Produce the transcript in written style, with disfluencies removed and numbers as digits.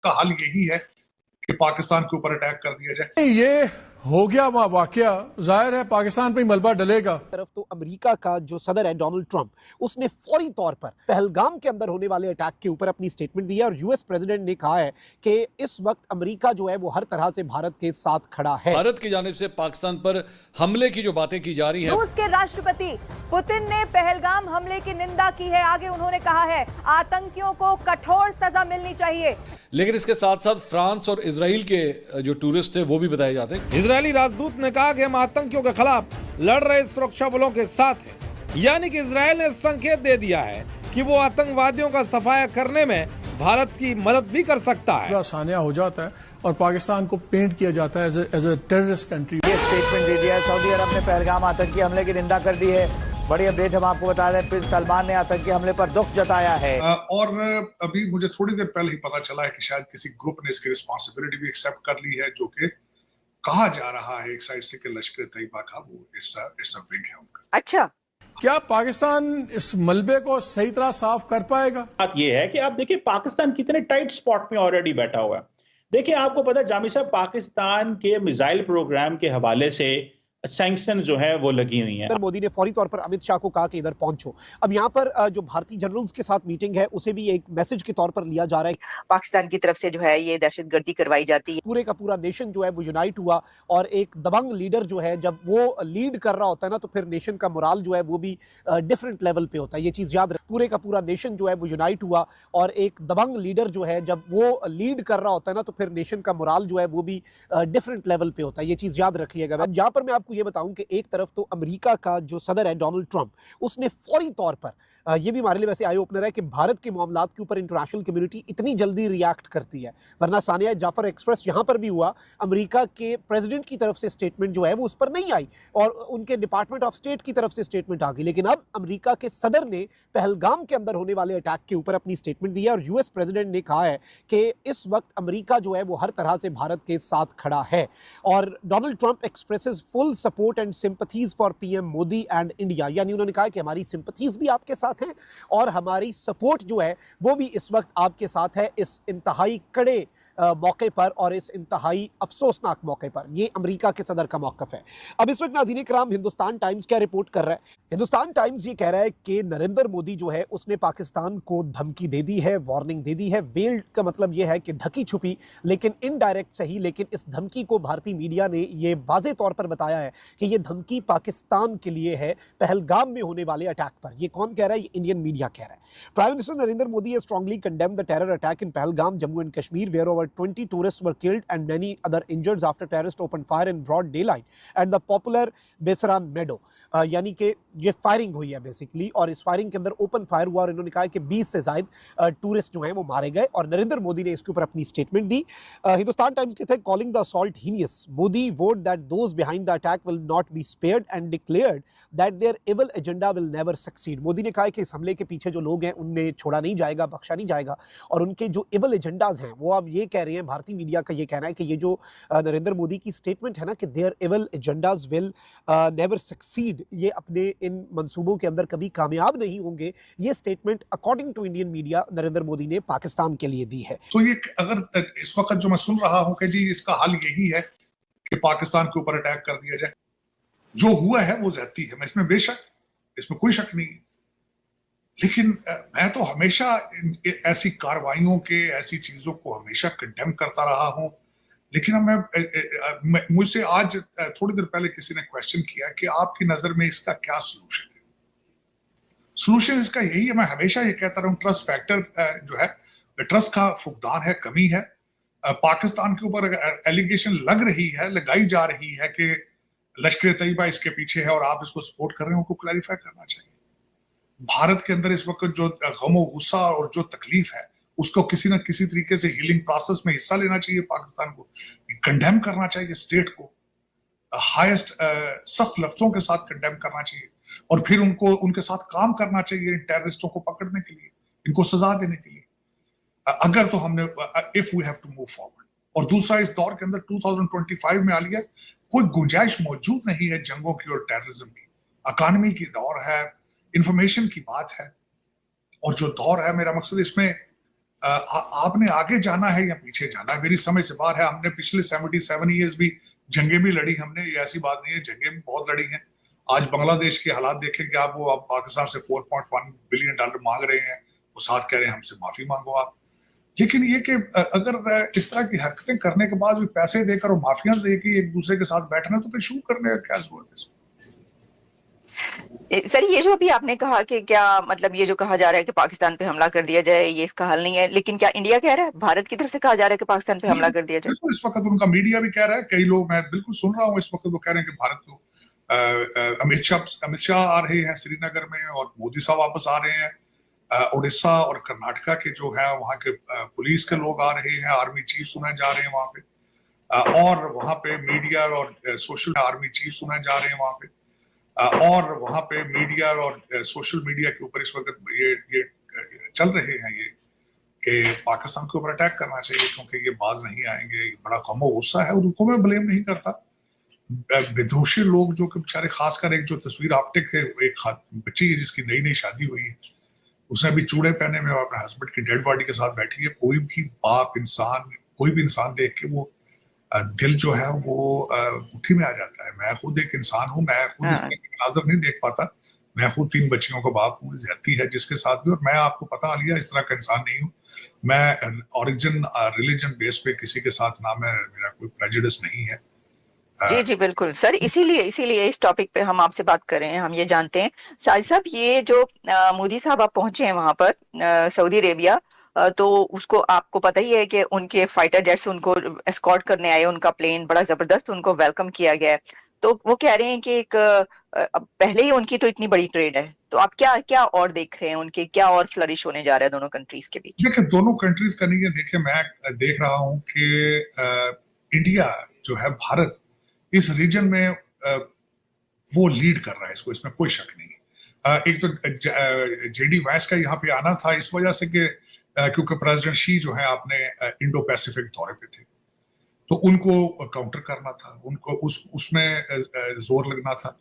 का हल यही है कि पाकिस्तान के ऊपर अटैक कर दिया जाए। ये हो गया वह वाकया, जाहिर है पाकिस्तान पे मलबा डलेगा। तरफ तो अमेरिका का जो सदर है डोनाल्ड ट्रंप, उसने फौरी तौर पर पहलगाम के अंदर होने वाले अटैक के ऊपर अपनी स्टेटमेंट दी है और यूएस प्रेसिडेंट ने कहा है कि इस वक्त अमेरिका जो है वो हर तरह से भारत के साथ खड़ा है। भारत की जानिब से पाकिस्तान पर हमले की जो बातें की जा रही हैं, रूस के राष्ट्रपति पुतिन ने पहलगाम हमले की निंदा की है। आगे उन्होंने कहा है आतंकियों को कठोर सजा मिलनी चाहिए। लेकिन इसके साथ साथ फ्रांस और इजराइल के जो टूरिस्ट थे वो भी बताए जाते हैं। इजरायली राजदूत ने कहा कि हम आतंकियों के खिलाफ लड़ रहे सुरक्षा बलों के साथ हैं। यानी कि इजराइल ने संकेत दे दिया है कि वो आतंकवादियों का सफाया करने में भारत की मदद भी कर सकता है। आसानिया हो जाता है और पाकिस्तान को पेंट किया जाता है एज ए टेररिस्ट कंट्री। ये स्टेटमेंट दे दिया है। सऊदी अरब ने पहलगाम आतंकी हमले की निंदा कर दी है। बड़ी अपडेट हम आपको बता दें, प्रिंस सलमान ने आतंकी हमले पर दुख जताया है। और अभी मुझे थोड़ी देर पहले ही पता चला है कि शायद किसी ग्रुप ने इसकी रिस्पॉन्सिबिलिटी भी एक्सेप्ट कर ली है, जो कि कहा जा रहा है एक साइड से कि लश्कर तैयबा का वो इस विंग है उनका। अच्छा, क्या पाकिस्तान इस मलबे को सही तरह साफ कर पाएगा? बात यह है कि आप देखिए पाकिस्तान कितने टाइट स्पॉट में ऑलरेडी बैठा हुआ है। देखिए आपको पता है जामी साहब, पाकिस्तान के मिसाइल प्रोग्राम के हवाले से सैंक्शन जो है वो लगी हुई है। मोदी ने फौरी तौर पर अमित शाह को कहा कि इधर पहुंचो। अब यहाँ पर जो भारतीय जनरल्स के साथ मीटिंग है उसे भी एक मैसेज के तौर पर लिया जा रहा है। पाकिस्तान की तरफ से जो है ये दहशतगर्दी करवाई जाती है। पूरे का पूरा नेशन जो है वो यूनाइट हुआ और एक दबंग लीडर जो है जब वो लीड कर रहा होता है ना, तो फिर नेशन का मोराल जो है वो भी डिफरेंट लेवल पे होता है। ये चीज याद रखें। पूरे का पूरा नेशन जो है वो यूनाइट हुआ और एक दबंग लीडर जो है जब वो लीड कर रहा होता है ना, तो फिर नेशन का मोराल जो है वो भी डिफरेंट लेवल पे होता है। ये चीज याद रखिएगा। जहां पर मैं आपको ये बताऊं कि एक तरफ तो अमेरिका का जो सदर है डोनाल्ड ट्रंप, उसने फौरी तौर पर ये भी हमारे लिए वैसे आई ओपनर है कि भारत के मामलात के ऊपर इंटरनेशनल कम्युनिटी इतनी जल्दी रिएक्ट करती है, वरना सानिया जाफर एक्सप्रेस यहां पर भी हुआ, अमेरिका के प्रेसिडेंट की तरफ से स्टेटमेंट जो है वो उस पर नहीं आई और उनके डिपार्टमेंट ऑफ स्टेट की तरफ से स्टेटमेंट आ गई। लेकिन अब अमेरिका के सदर ने पहलगाम के अंदर होने वाले अटैक के ऊपर अपनी स्टेटमेंट दी है और यूएस प्रेसिडेंट ने कहा है कि इस वक्त अमेरिका जो है वो हर तरह से भारत के साथ खड़ा है और Donald Trump expresses full support and sympathies for PM Modi and India. यानी उन्होंने कहा कि हमारी सिंपथीज भी आपके साथ हैं और हमारी सपोर्ट जो है वो भी इस वक्त आपके साथ है इस इंतहाई कड़े मौके पर और इस इंतहाई अफसोसनाक मौके पर। ये अमेरिका के सदर का मौक़िफ़ है। अब इस वक्त नाज़रीन कराम, हिंदुस्तान टाइम्स क्या रिपोर्ट कर रहा है? हिंदुस्तान टाइम्स ये कह रहा है कि नरेंद्र मोदी जो है उसने पाकिस्तान को धमकी दे दी है, वार्निंग दे दी है। वेल्ड का मतलब ये है कि ढकी छुपी लेकिन इनडायरेक्ट सही, लेकिन इस धमकी को भारतीय मीडिया ने ये वाज़े तौर पर बताया है कि ये धमकी पाकिस्तान के लिए है पहलगाम में होने वाले अटैक पर। ये कौन कह रहा है? ये इंडियन मीडिया कह रहा है। Prime minister Narendra Modi has strongly condemned the terror attack in Pahalgam, Jammu and Kashmir, where over 20 tourists were killed and many other injured after terrorists opened fire in broad daylight at the popular Besaran Meadow। यानी कि ये firing हुई है basically और इस firing के अंदर open fire हुआ और इन्होंने कहा कि 20 से ज़ायद टूरिस्ट जो हैं वो मारे गए और नरेंद्र मोदी ने इसके ऊपर अपनी स्टेटमेंट दी। हिंदुस्तान टाइम्स कहते हैं calling the assault heinous, Modi vowed that those behind the attack will not be spared and declared that their evil agenda will never succeed. Modi ने कहा कि इस हमले के पीछे जो लोग हैं उन्हें छोड़ा नहीं जाएगा, बख्शा नहीं जाएगा और उनके जो इविल एजेंडाज हैं वो अब ये कह रहे हैं, भारतीय मीडिया का ये कहना है कि ये जो नरेंद्र मोदी की स्टेटमेंट है ना कि their evil agendas will never succeed, ये अपने इन मंसूबों के अंदर कभी कामयाब नहीं होंगे। ये statement according to Indian media Narendra Modi ने पाकिस्तान के लिए दी है। तो ये अगर इस वक्त जो मैं सुन रहा हूं कि जी इसका हल यही है कि पाकिस्तान के ऊपर अटैक कर दिया जाए, जो हुआ है वो ज्यादती है, मैं इसमें बेशक, इसमें कोई शक नहीं। लेकिन मैं तो हमेशा ऐसी कार्रवाइयों के, ऐसी चीजों को हमेशा कंडेम करता रहा हूं। लेकिन मैं मुझसे आज थोड़ी देर पहले किसी ने क्वेश्चन किया कि आपकी नजर में इसका क्या सोल्यूशन है? सोल्यूशन इसका यही है, मैं हमेशा ये कहता रहा हूं, ट्रस्ट फैक्टर जो है, ट्रस्ट का फुकदान है, कमी है। पाकिस्तान के ऊपर अगर एलिगेशन लग रही है, लगाई जा रही है कि लश्कर तैयबा इसके पीछे है और आप इसको सपोर्ट कर रहे हैं, उनको क्लैरिफाई करना चाहिए। भारत के अंदर इस वक्त जो गम और गुस्सा और जो तकलीफ है उसको किसी न किसी तरीके से हीलिंग प्रोसेस में हिस्सा लेना चाहिए। पाकिस्तान को कंडेम करना चाहिए, स्टेट को हाईएस्ट सख्त लफ्जों के साथ कंडेम करना चाहिए और फिर उनको उनके साथ काम करना चाहिए टेररिस्टों को पकड़ने के लिए, इनको सजा देने के लिए, अगर तो हमने if we have to move forward. और दूसरा, इस दौर के अंदर 2025 में आ लिया, कोई गुंजाइश मौजूद नहीं है जंगों की और टेररिज्म की। इकॉनमी की दौर है, इंफॉर्मेशन की बात है और जो दौर है, मेरा मकसद इसमें आपने आगे जाना है या पीछे जाना है, मेरी समझ से बाहर है। हमने पिछले 77 ईयर्स भी जंगें भी लड़ी हमने, ये ऐसी बात नहीं है, जंगें भी बहुत लड़ी हैं। आज बांग्लादेश के हालात देखें कि आप पाकिस्तान से $4.1 बिलियन मांग रहे हैं, वो साथ कह रहे हैं हमसे माफी मांगो आप। लेकिन ये कि अगर इस तरह की हरकतें करने के बाद भी पैसे देकर और माफिया देकर एक दूसरे के साथ बैठना, तो फिर शुरू करने का क्या जरूरत है इसमें? सर, ये जो अभी आपने कहा कि क्या मतलब ये जो कहा जा रहा है कि पाकिस्तान पे हमला कर दिया जाए, ये इसका हल नहीं है, लेकिन क्या इंडिया कह रहा है, भारत की तरफ से कहा जा रहा है कि पाकिस्तान पे हमला कर दिया जाए? बिल्कुल, इस वक्त उनका मीडिया भी कह रहा है, कई लोग, मैं बिल्कुल सुन रहा हूँ इस वक्त वो कह रहे हैं कि भारत को अमित शाह आ रहे हैं श्रीनगर में और मोदी साहब वापस आ रहे हैं। उड़ीसा और कर्नाटका के जो है वहाँ के पुलिस के लोग आ रहे हैं, आर्मी चीफ सुने जा रहे हैं वहाँ पे, और वहाँ पे मीडिया और सोशल आर्मी चीफ सुने जा रहे हैं वहाँ पे, और वहाँ पे मीडिया और सोशल मीडिया के ऊपर इस वक्त ये चल रहे हैं ये कि पाकिस्तान के ऊपर अटैक करना चाहिए क्योंकि ये बाज नहीं आएंगे। बड़ा गम और गुस्सा है और उनको मैं ब्लेम नहीं करता। बेदोशी लोग जो कि बेचारे, खासकर एक जो तस्वीर आपटे के एक बच्ची है जिसकी नई नई शादी हुई है, उसने अभी चूड़े पहने में अपने हस्बैंड की डेड बॉडी के साथ बैठी है। कोई भी बाप इंसान, कोई भी इंसान देख के वो दिल जो है वो मुट्ठी में आ जाता है। मैं खुद एक इंसान हूँ, मैं खुद इस तरह के मनाज़र नहीं देख पाता। मैं खुद 3 बच्चियों का बाप हूँ, ज्यादती है जिसके साथ भी, और मैं आपको पता लिया इस तरह का इंसान नहीं हूँ। मैं ओरिजिन रिलीजन बेस पे किसी के साथ ना, मेरा कोई प्रेजुडिस नहीं है। जी जी बिल्कुल सर, इसीलिए इस टॉपिक पे हम आपसे बात कर रहे हैं। हम ये जानते हैं साजिद साहब, ये जो मोदी साहब आप पहुंचे हैं वहां पर सऊदी अरेबिया, तो उसको आपको पता ही है कि उनके फाइटर जेट्स उनको एस्कॉर्ट करने आए, उनका प्लेन बड़ा जबरदस्त उनको वेलकम किया गया है। तो वो कह रहे हैं कि एक पहले ही उनकी तो इतनी बड़ी ट्रेड है, तो आप क्या क्या और देख रहे हैं, उनके क्या और फ्लरिश होने जा रहा है दोनों कंट्रीज के बीच? देखिए, दोनों कंट्रीज का नहीं है। देखिए, मैं देख रहा हूँ कि इंडिया जो है, भारत इस रीजन में वो लीड कर रहा है, इसमें कोई शक नहीं। एक तो जेडी वैंस का यहाँ पे आना था इस वजह से कि क्योंकि प्रेसिडेंट शी जो है अपने इंडो पैसिफिक दौरे पे थे, तो उनको काउंटर करना था, उनको उसमें जोर लगना था।